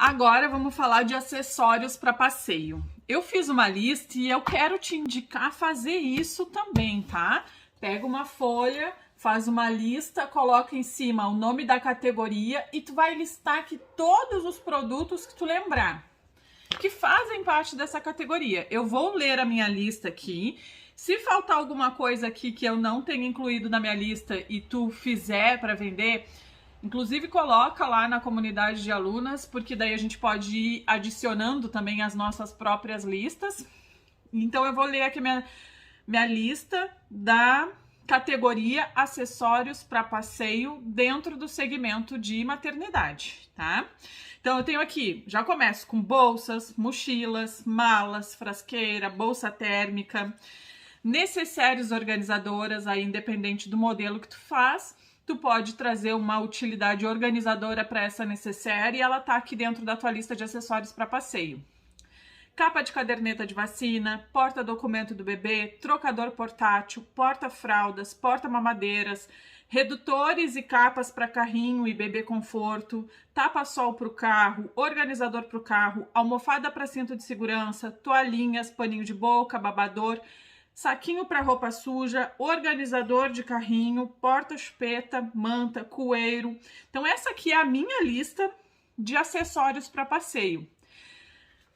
Agora vamos falar de acessórios para passeio. Eu fiz uma lista e eu quero te indicar a fazer isso também, tá? Pega uma folha, faz uma lista, coloca em cima o nome da categoria e tu vai listar aqui todos os produtos que tu lembrar que fazem parte dessa categoria. Eu vou ler a minha lista aqui. Se faltar alguma coisa aqui que eu não tenha incluído na minha lista e tu fizer para vender, inclusive coloca lá na comunidade de alunas, porque daí a gente pode ir adicionando também as nossas próprias listas. Então eu vou ler aqui minha lista da categoria acessórios para passeio dentro do segmento de maternidade, tá? Então eu tenho aqui, já começo com bolsas, mochilas, malas, frasqueira, bolsa térmica, necessários organizadoras, aí independente do modelo que tu faz. Tu pode trazer uma utilidade organizadora para essa necessaire e ela tá aqui dentro da tua lista de acessórios para passeio. Capa de caderneta de vacina, porta-documento do bebê, trocador portátil, porta-fraldas, porta-mamadeiras, redutores e capas para carrinho e bebê conforto, tapa-sol para o carro, organizador para o carro, almofada para cinto de segurança, toalhinhas, paninho de boca, babador, saquinho para roupa suja, organizador de carrinho, porta-chupeta, manta, coeiro. Então essa aqui é a minha lista de acessórios para passeio.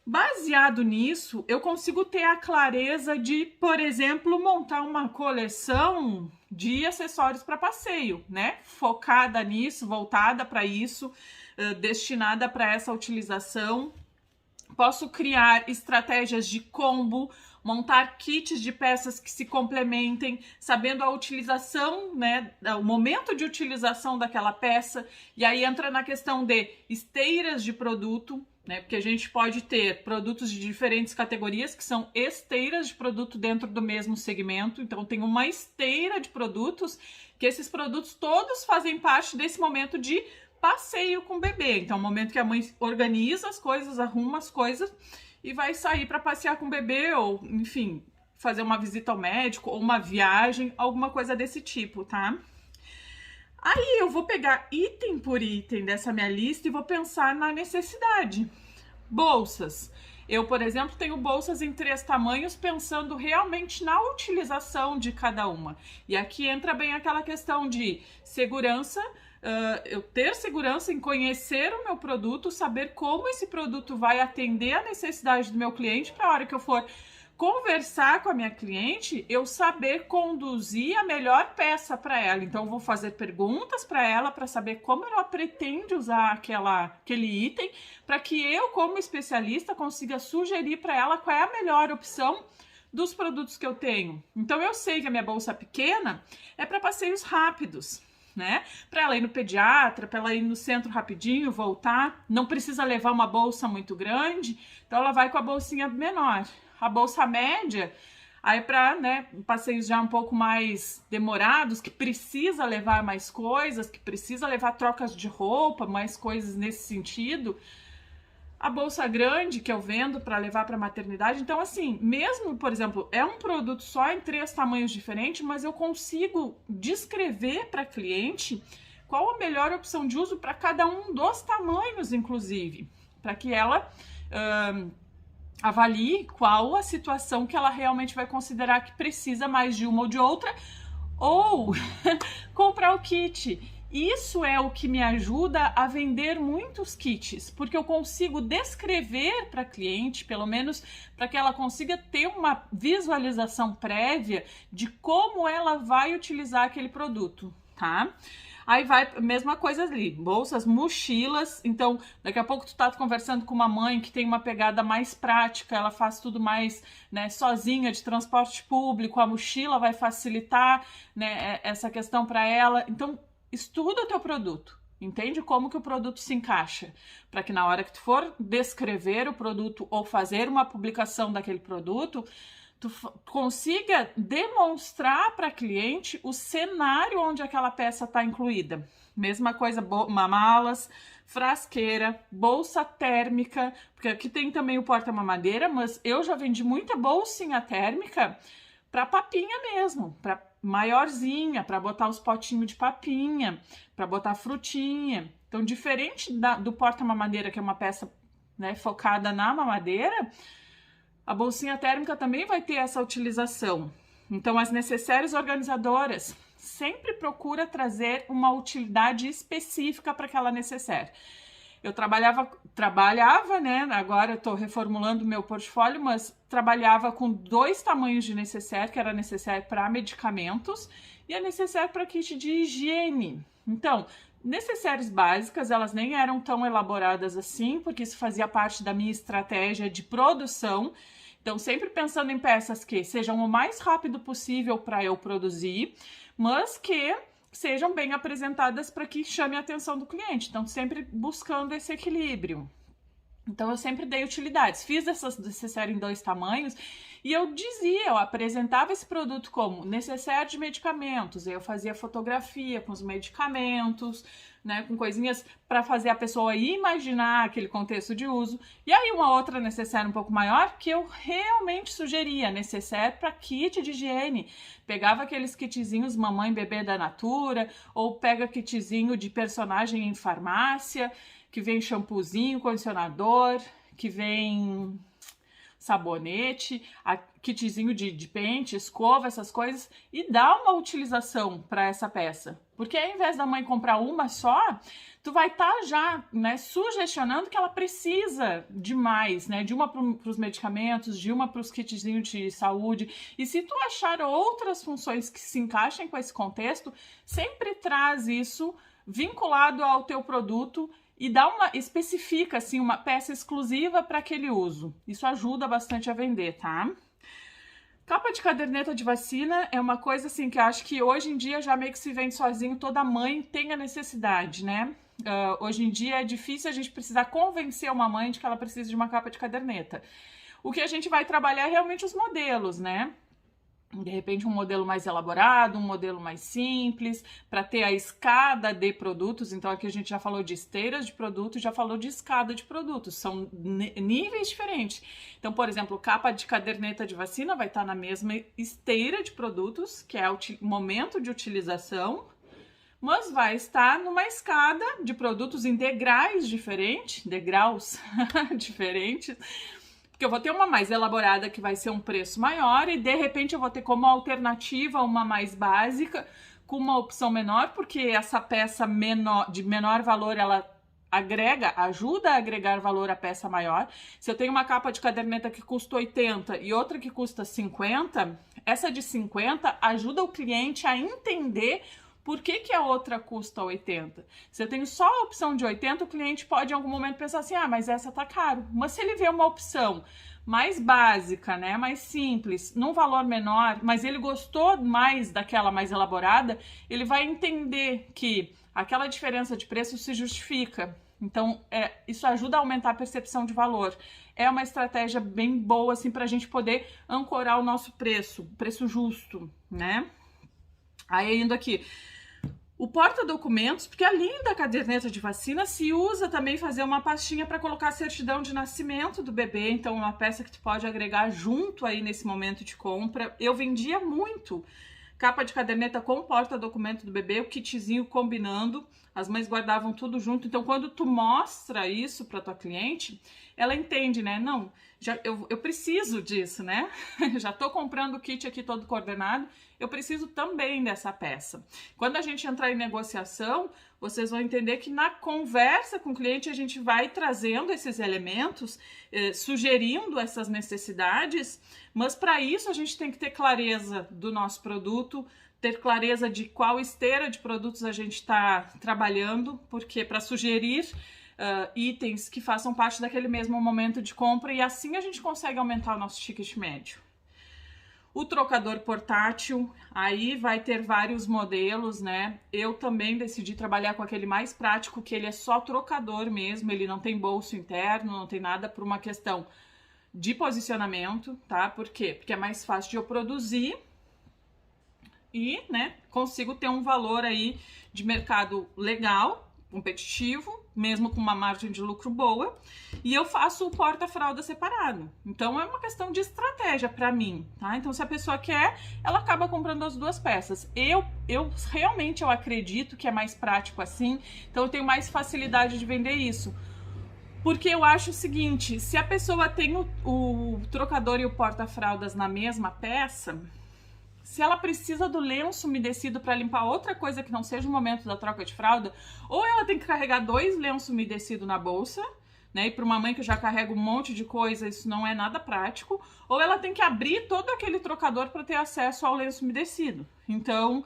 Baseado nisso, eu consigo ter a clareza de, por exemplo, montar uma coleção de acessórios para passeio, né? Focada nisso, voltada para isso, destinada para essa utilização. Posso criar estratégias de combo, montar kits de peças que se complementem, sabendo a utilização, né, o momento de utilização daquela peça. E aí entra na questão de esteiras de produto, né, porque a gente pode ter produtos de diferentes categorias que são esteiras de produto dentro do mesmo segmento. Então tem uma esteira de produtos que esses produtos todos fazem parte desse momento de passeio com o bebê. Então é o momento que a mãe organiza as coisas, arruma as coisas e vai sair para passear com o bebê ou, enfim, fazer uma visita ao médico ou uma viagem, alguma coisa desse tipo, tá? Aí eu vou pegar item por item dessa minha lista e vou pensar na necessidade. Bolsas. Eu, por exemplo, tenho bolsas em 3 tamanhos, pensando realmente na utilização de cada uma. E aqui entra bem aquela questão de segurança, eu ter segurança em conhecer o meu produto, saber como esse produto vai atender a necessidade do meu cliente, para a hora que eu for conversar com a minha cliente, eu saber conduzir a melhor peça para ela. Então, eu vou fazer perguntas para ela para saber como ela pretende usar aquele item, para que eu, como especialista, consiga sugerir para ela qual é a melhor opção dos produtos que eu tenho. Então, eu sei que a minha bolsa pequena é para passeios rápidos, né? Para ela ir no pediatra, para ela ir no centro rapidinho, voltar. Não precisa levar uma bolsa muito grande, então ela vai com a bolsinha menor. A bolsa média, aí para, né, passeios já um pouco mais demorados, que precisa levar mais coisas, que precisa levar trocas de roupa, mais coisas nesse sentido. A bolsa grande que eu vendo para levar para maternidade. Então, assim, mesmo, por exemplo, é um produto só em 3 tamanhos diferentes, mas eu consigo descrever para a cliente qual a melhor opção de uso para cada um dos tamanhos, inclusive, para que ela avalie qual a situação que ela realmente vai considerar que precisa mais de uma ou de outra, ou comprar o kit. Isso é o que me ajuda a vender muitos kits, porque eu consigo descrever para a cliente, pelo menos para que ela consiga ter uma visualização prévia de como ela vai utilizar aquele produto, tá? Aí vai, mesma coisa ali, bolsas, mochilas. Então, daqui a pouco tu tá conversando com uma mãe que tem uma pegada mais prática, ela faz tudo mais, né, sozinha, de transporte público, a mochila vai facilitar, né, essa questão para ela. Então, estuda o teu produto, entende como que o produto se encaixa, para que na hora que tu for descrever o produto ou fazer uma publicação daquele produto, tu consiga demonstrar para a cliente o cenário onde aquela peça está incluída. Mesma coisa, malas, frasqueira, bolsa térmica, porque aqui tem também o porta-mamadeira, mas eu já vendi muita bolsinha térmica para papinha mesmo, para maiorzinha para botar os potinhos de papinha, para botar frutinha. Então, diferente do porta-mamadeira, que é uma peça, né, focada na mamadeira, a bolsinha térmica também vai ter essa utilização. Então, as necessárias organizadoras sempre procura trazer uma utilidade específica para aquela necessaire. Eu trabalhava, né? Agora eu estou reformulando o meu portfólio, mas trabalhava com 2 tamanhos de necessaire, que era necessaire para medicamentos e a necessaire para kit de higiene. Então, necessaires básicas, elas nem eram tão elaboradas assim, porque isso fazia parte da minha estratégia de produção. Então, sempre pensando em peças que sejam o mais rápido possível para eu produzir, mas que sejam bem apresentadas para que chame a atenção do cliente. Então, sempre buscando esse equilíbrio. Então, eu sempre dei utilidades. Fiz essas necessaires em 2 tamanhos e eu apresentava esse produto como necessaire de medicamentos. Eu fazia fotografia com os medicamentos, né, com coisinhas para fazer a pessoa imaginar aquele contexto de uso. E aí, uma outra necessaire um pouco maior que eu realmente sugeria, necessaire para kit de higiene. Pegava aqueles kitzinhos mamãe bebê da Natura, ou pega kitzinho de personagem em farmácia, que vem shampoozinho, condicionador, que vem sabonete, kitzinho de pente, escova, essas coisas, e dá uma utilização para essa peça. Porque ao invés da mãe comprar uma só, tu vai estar já, né, sugestionando que ela precisa de mais, né, de uma para os medicamentos, de uma para os kitzinhos de saúde. E se tu achar outras funções que se encaixem com esse contexto, sempre traz isso vinculado ao teu produto e especifica assim uma peça exclusiva para aquele uso. Isso ajuda bastante a vender, tá? Capa de caderneta de vacina é uma coisa assim que eu acho que hoje em dia já meio que se vende sozinho, toda mãe tem a necessidade, né? Hoje em dia é difícil a gente precisar convencer uma mãe de que ela precisa de uma capa de caderneta. O que a gente vai trabalhar é realmente os modelos, né? De repente um modelo mais elaborado, um modelo mais simples, para ter a escada de produtos. Então aqui a gente já falou de esteiras de produtos, já falou de escada de produtos, são níveis diferentes. Então, por exemplo, capa de caderneta de vacina vai estar na mesma esteira de produtos, que é o momento de utilização, mas vai estar numa escada de produtos em degraus diferentes, porque eu vou ter uma mais elaborada que vai ser um preço maior e de repente eu vou ter como alternativa uma mais básica com uma opção menor, porque essa peça de menor valor ela ajuda a agregar valor à peça maior. Se eu tenho uma capa de caderneta que custa 80 e outra que custa 50, essa de 50 ajuda o cliente a entender por que a outra custa 80? Se eu tenho só a opção de 80, o cliente pode em algum momento pensar assim, mas essa tá caro. Mas se ele vê uma opção mais básica, né, mais simples, num valor menor, mas ele gostou mais daquela mais elaborada, ele vai entender que aquela diferença de preço se justifica. Então, isso ajuda a aumentar a percepção de valor. É uma estratégia bem boa, assim, para a gente poder ancorar o nosso preço justo, né? Aí, indo aqui, o porta-documentos, porque além da caderneta de vacina, se usa também fazer uma pastinha para colocar a certidão de nascimento do bebê, então uma peça que tu pode agregar junto aí nesse momento de compra. Eu vendia muito capa de caderneta com porta-documento do bebê, o kitzinho combinando, as mães guardavam tudo junto. Então, quando tu mostra isso para tua cliente, ela entende, né? Não, eu preciso disso, né? Já tô comprando o kit aqui todo coordenado, eu preciso também dessa peça. Quando a gente entrar em negociação, vocês vão entender que na conversa com o cliente a gente vai trazendo esses elementos, sugerindo essas necessidades, mas para isso a gente tem que ter clareza do nosso produto, ter clareza de qual esteira de produtos a gente está trabalhando, porque para sugerir itens que façam parte daquele mesmo momento de compra, e assim a gente consegue aumentar o nosso ticket médio. O trocador portátil, aí vai ter vários modelos, né? Eu também decidi trabalhar com aquele mais prático, que ele é só trocador mesmo, ele não tem bolso interno, não tem nada, por uma questão de posicionamento, tá? Por quê? Porque é mais fácil de eu produzir e, né, consigo ter um valor aí de mercado legal, competitivo, mesmo com uma margem de lucro boa, e eu faço o porta-fralda separado. Então é uma questão de estratégia para mim, tá? Então se a pessoa quer, ela acaba comprando as duas peças. Eu realmente acredito que é mais prático assim, então eu tenho mais facilidade de vender isso. Porque eu acho o seguinte, se a pessoa tem o trocador e o porta-fraldas na mesma peça, se ela precisa do lenço umedecido para limpar outra coisa que não seja o momento da troca de fralda, ou ela tem que carregar 2 lenços umedecidos na bolsa, né? E para uma mãe que já carrega um monte de coisa, isso não é nada prático, ou ela tem que abrir todo aquele trocador para ter acesso ao lenço umedecido. Então,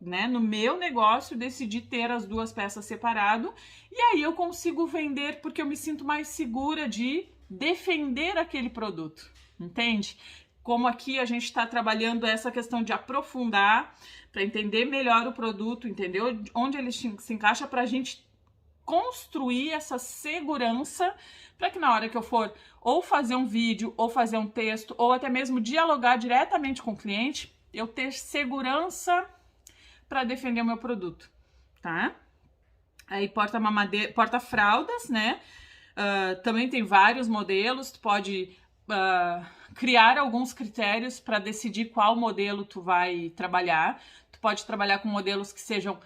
né, no meu negócio, decidi ter as duas peças separado, e aí eu consigo vender porque eu me sinto mais segura de defender aquele produto, entende? Como aqui a gente está trabalhando essa questão de aprofundar para entender melhor o produto, entender onde ele se encaixa, para a gente construir essa segurança para que na hora que eu for ou fazer um vídeo, ou fazer um texto, ou até mesmo dialogar diretamente com o cliente, eu ter segurança para defender o meu produto, tá? Aí porta-fraldas, né? Também tem vários modelos, tu pode criar alguns critérios para decidir qual modelo tu vai trabalhar. Tu pode trabalhar com modelos que sejam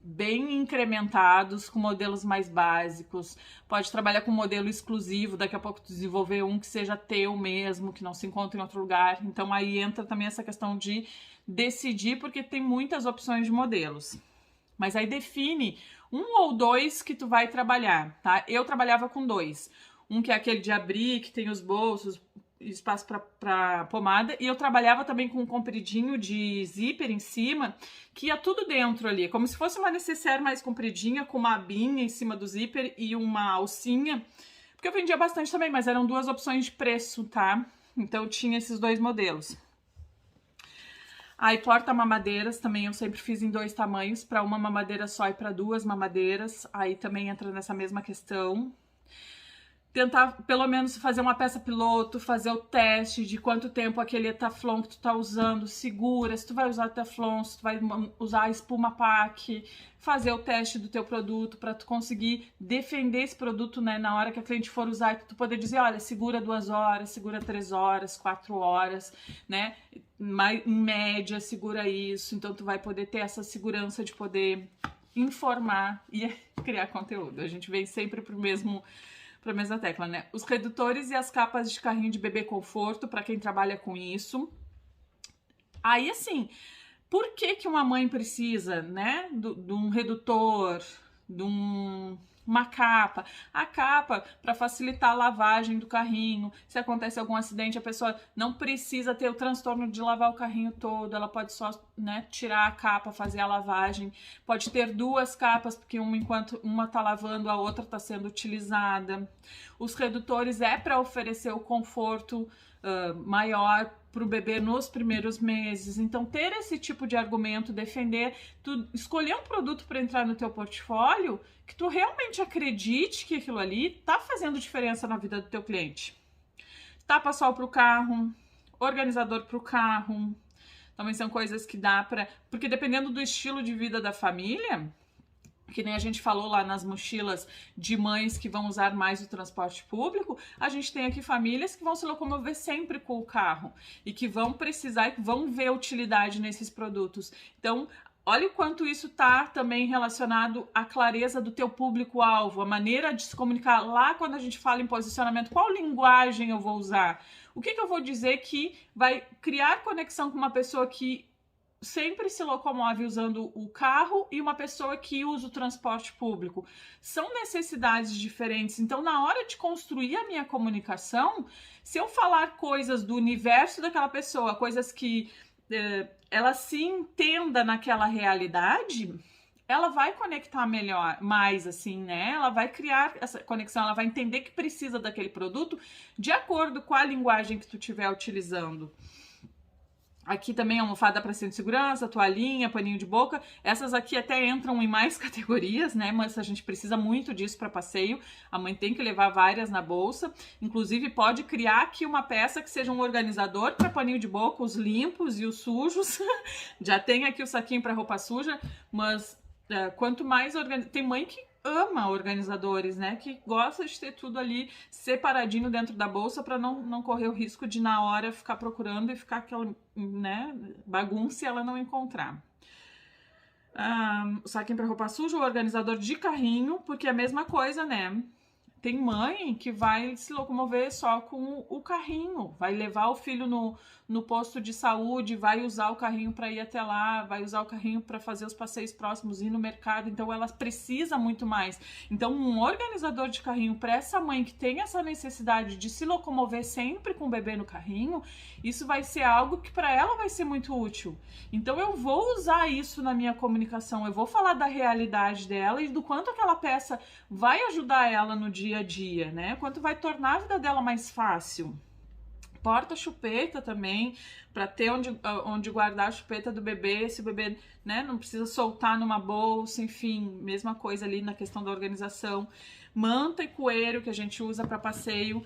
bem incrementados, com modelos mais básicos. Pode trabalhar com modelo exclusivo, daqui a pouco tu desenvolver um que seja teu mesmo, que não se encontra em outro lugar. Então aí entra também essa questão de decidir, porque tem muitas opções de modelos. Mas aí define um ou dois que tu vai trabalhar, tá? Eu trabalhava com 2. Um que é aquele de abrir, que tem os bolsos, espaço para pomada, e eu trabalhava também com um compridinho de zíper em cima, que ia tudo dentro ali, como se fosse uma necessaire mais compridinha, com uma abinha em cima do zíper e uma alcinha, porque eu vendia bastante também, mas eram 2 opções de preço, tá? Então eu tinha esses 2 modelos. Aí porta-mamadeiras também eu sempre fiz em 2 tamanhos, para uma mamadeira só e para 2 mamadeiras, aí também entra nessa mesma questão. Tentar, pelo menos, fazer uma peça piloto, fazer o teste de quanto tempo aquele Etaflon que tu tá usando segura, se tu vai usar Etaflon, se tu vai usar a espuma PAC, fazer o teste do teu produto para tu conseguir defender esse produto, né, na hora que a cliente for usar, e tu poder dizer, olha, segura 2 horas, segura 3 horas, 4 horas, né, em média segura isso, então tu vai poder ter essa segurança de poder informar e criar conteúdo. A gente vem sempre para a mesma tecla, né? Os redutores e as capas de carrinho de bebê conforto, para quem trabalha com isso. Aí, assim, por que uma mãe precisa, né, de um redutor, de uma capa? A capa, para facilitar a lavagem do carrinho. Se acontece algum acidente, a pessoa não precisa ter o transtorno de lavar o carrinho todo, ela pode só, né, tirar a capa, fazer a lavagem. Pode ter 2 capas, porque enquanto uma tá lavando, a outra tá sendo utilizada. Os redutores é para oferecer o conforto maior para o bebê nos primeiros meses. Então, ter esse tipo de argumento, defender, tu escolher um produto para entrar no teu portfólio que tu realmente acredite que aquilo ali tá fazendo diferença na vida do teu cliente. Tapa-sol para o carro, organizador para o carro, também são coisas que dá para... Porque dependendo do estilo de vida da família, que nem a gente falou lá nas mochilas de mães que vão usar mais o transporte público, a gente tem aqui famílias que vão se locomover sempre com o carro e que vão precisar, que vão ver utilidade nesses produtos. Então, olha o quanto isso está também relacionado à clareza do teu público-alvo, a maneira de se comunicar lá quando a gente fala em posicionamento, qual linguagem eu vou usar, o que eu vou dizer que vai criar conexão com uma pessoa que sempre se locomove usando o carro e uma pessoa que usa o transporte público. São necessidades diferentes. Então, na hora de construir a minha comunicação, se eu falar coisas do universo daquela pessoa, coisas que ela se entenda naquela realidade, ela vai conectar melhor, mais assim, né? Ela vai criar essa conexão, ela vai entender que precisa daquele produto de acordo com a linguagem que tu estiver utilizando. Aqui também almofada para centro de segurança, toalhinha, paninho de boca. Essas aqui até entram em mais categorias, né? Mas a gente precisa muito disso para passeio. A mãe tem que levar várias na bolsa. Inclusive pode criar aqui uma peça que seja um organizador para paninho de boca, os limpos e os sujos. Já tem aqui o saquinho para roupa suja, mas quanto mais tem mãe que ama organizadores, né? Que gosta de ter tudo ali separadinho dentro da bolsa para não correr o risco de na hora ficar procurando e ficar aquela, né, bagunça e ela não encontrar. Saquinho para roupa suja, o organizador de carrinho, porque é a mesma coisa, né? Tem mãe que vai se locomover só com o carrinho, vai levar o filho no posto de saúde, vai usar o carrinho para ir até lá, vai usar o carrinho para fazer os passeios próximos, ir no mercado, então ela precisa muito mais. Então um organizador de carrinho para essa mãe que tem essa necessidade de se locomover sempre com o bebê no carrinho, isso vai ser algo que para ela vai ser muito útil. Então eu vou usar isso na minha comunicação, eu vou falar da realidade dela e do quanto aquela peça vai ajudar ela no dia a dia, né? Quanto vai tornar a vida dela mais fácil. Porta-chupeta também, para ter onde guardar a chupeta do bebê, se o bebê, né, não precisa soltar numa bolsa, enfim, mesma coisa ali na questão da organização. Manta e coeiro que a gente usa para passeio.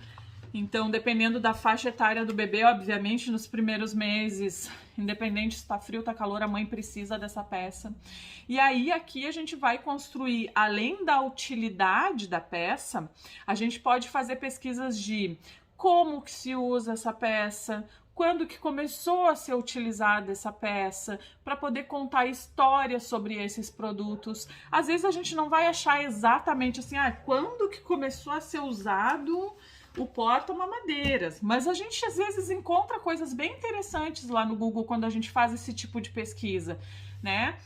Então, dependendo da faixa etária do bebê, obviamente, nos primeiros meses, independente se tá frio, tá calor, a mãe precisa dessa peça. E aí, aqui a gente vai construir, além da utilidade da peça, a gente pode fazer pesquisas de como que se usa essa peça, quando que começou a ser utilizada essa peça, para poder contar histórias sobre esses produtos. Às vezes a gente não vai achar exatamente assim, quando que começou a ser usado o porta-mamadeiras, mas a gente às vezes encontra coisas bem interessantes lá no Google quando a gente faz esse tipo de pesquisa, né?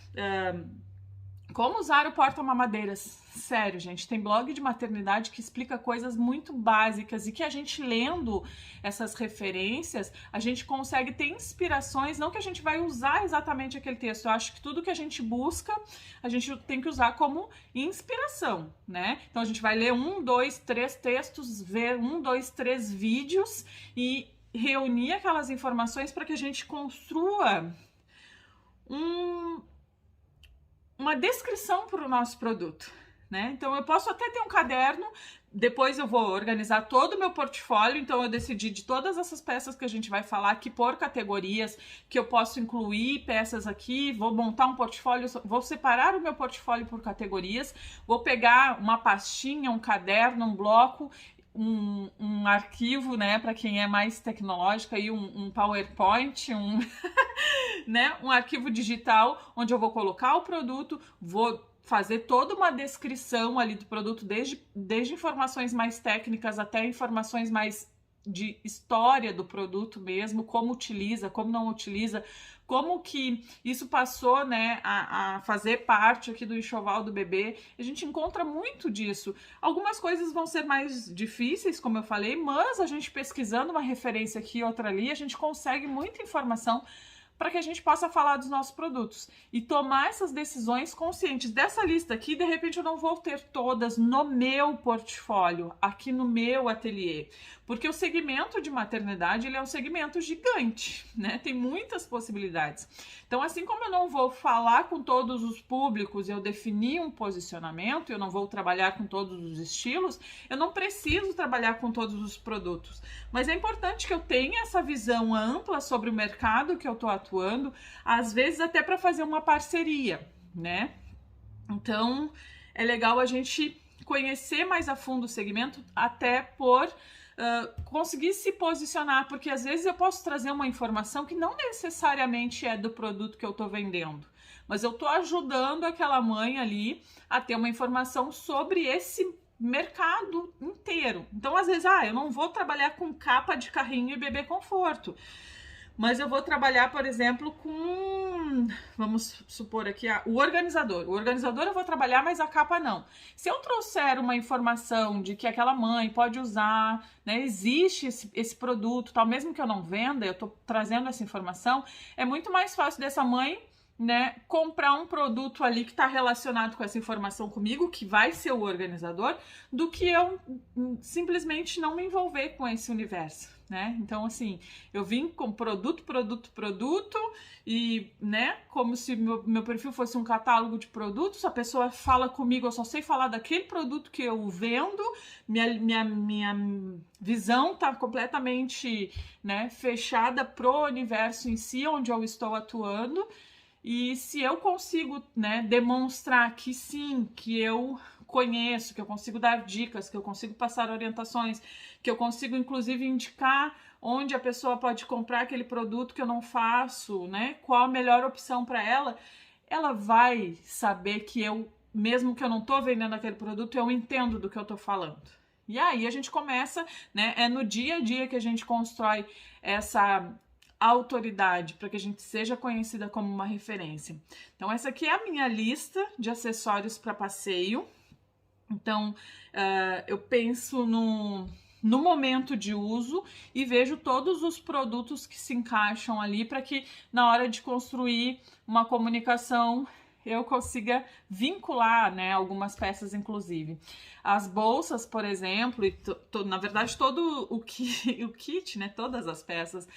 Como usar o porta-mamadeiras? Sério, gente, tem blog de maternidade que explica coisas muito básicas e que a gente lendo essas referências, a gente consegue ter inspirações, não que a gente vai usar exatamente aquele texto. Eu acho que tudo que a gente busca, a gente tem que usar como inspiração, né? Então a gente vai ler 1, 2, 3 textos, ver 1, 2, 3 vídeos e reunir aquelas informações para que a gente construa uma descrição para o nosso produto, né? Então eu posso até ter um caderno, depois eu vou organizar todo o meu portfólio, então eu decidi de todas essas peças que a gente vai falar aqui por categorias, que eu posso incluir peças aqui, vou montar um portfólio, vou separar o meu portfólio por categorias, vou pegar uma pastinha, um caderno, um bloco, um arquivo, né, para quem é mais tecnológico, aí um PowerPoint, né, um arquivo digital onde eu vou colocar o produto, vou fazer toda uma descrição ali do produto, desde informações mais técnicas até informações mais de história do produto mesmo, como utiliza, como não utiliza, como que isso passou, né, a fazer parte aqui do enxoval do bebê. A gente encontra muito disso. Algumas coisas vão ser mais difíceis, como eu falei, mas a gente pesquisando uma referência aqui e outra ali, a gente consegue muita informação para que a gente possa falar dos nossos produtos e tomar essas decisões conscientes. Dessa lista aqui, de repente eu não vou ter todas no meu portfólio, aqui no meu ateliê, porque o segmento de maternidade, ele é um segmento gigante, né? Tem muitas possibilidades. Então, assim como eu não vou falar com todos os públicos, eu defini um posicionamento, eu não vou trabalhar com todos os estilos, eu não preciso trabalhar com todos os produtos. Mas é importante que eu tenha essa visão ampla sobre o mercado que eu estou atuando, às vezes até para fazer uma parceria, né? Então, é legal a gente conhecer mais a fundo o segmento, até por conseguir se posicionar, porque às vezes eu posso trazer uma informação que não necessariamente é do produto que eu estou vendendo, mas eu estou ajudando aquela mãe ali a ter uma informação sobre esse mercado inteiro. Então, às vezes, eu não vou trabalhar com capa de carrinho e bebê conforto, mas eu vou trabalhar, por exemplo, com, vamos supor aqui, o organizador. O organizador eu vou trabalhar, mas a capa não. Se eu trouxer uma informação de que aquela mãe pode usar, né, existe esse produto, tal, mesmo que eu não venda, eu tô trazendo essa informação, é muito mais fácil dessa mãe, né, comprar um produto ali que está relacionado com essa informação comigo, que vai ser o organizador, do que eu simplesmente não me envolver com esse universo, né? Então, assim, eu vim com produto e, né, como se meu perfil fosse um catálogo de produtos, a pessoa fala comigo, eu só sei falar daquele produto que eu vendo, minha visão tá completamente, né, fechada pro universo em si, onde eu estou atuando. E se eu consigo, né, demonstrar que sim, que eu conheço, que eu consigo dar dicas, que eu consigo passar orientações, que eu consigo inclusive indicar onde a pessoa pode comprar aquele produto que eu não faço, né? Qual a melhor opção para ela, ela vai saber que eu, mesmo que eu não tô vendendo aquele produto, eu entendo do que eu tô falando. E aí a gente começa, né? É no dia a dia que a gente constrói essa autoridade para que a gente seja conhecida como uma referência. Então, essa aqui é a minha lista de acessórios para passeio. Então, eu penso no momento de uso e vejo todos os produtos que se encaixam ali para que na hora de construir uma comunicação eu consiga vincular, né, algumas peças, inclusive. As bolsas, por exemplo, e na verdade todo o kit, né, todas as peças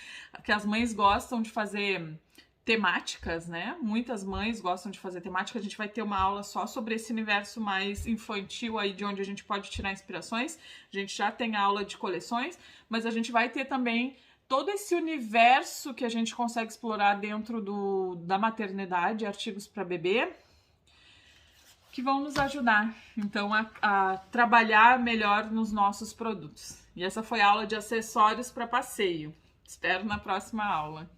que as mães gostam de fazer temáticas, né? Muitas mães gostam de fazer temática. A gente vai ter uma aula só sobre esse universo mais infantil aí, de onde a gente pode tirar inspirações. A gente já tem aula de coleções, mas a gente vai ter também todo esse universo que a gente consegue explorar dentro da maternidade, artigos para bebê, que vão nos ajudar, então, a trabalhar melhor nos nossos produtos. E essa foi a aula de acessórios para passeio. Espero na próxima aula.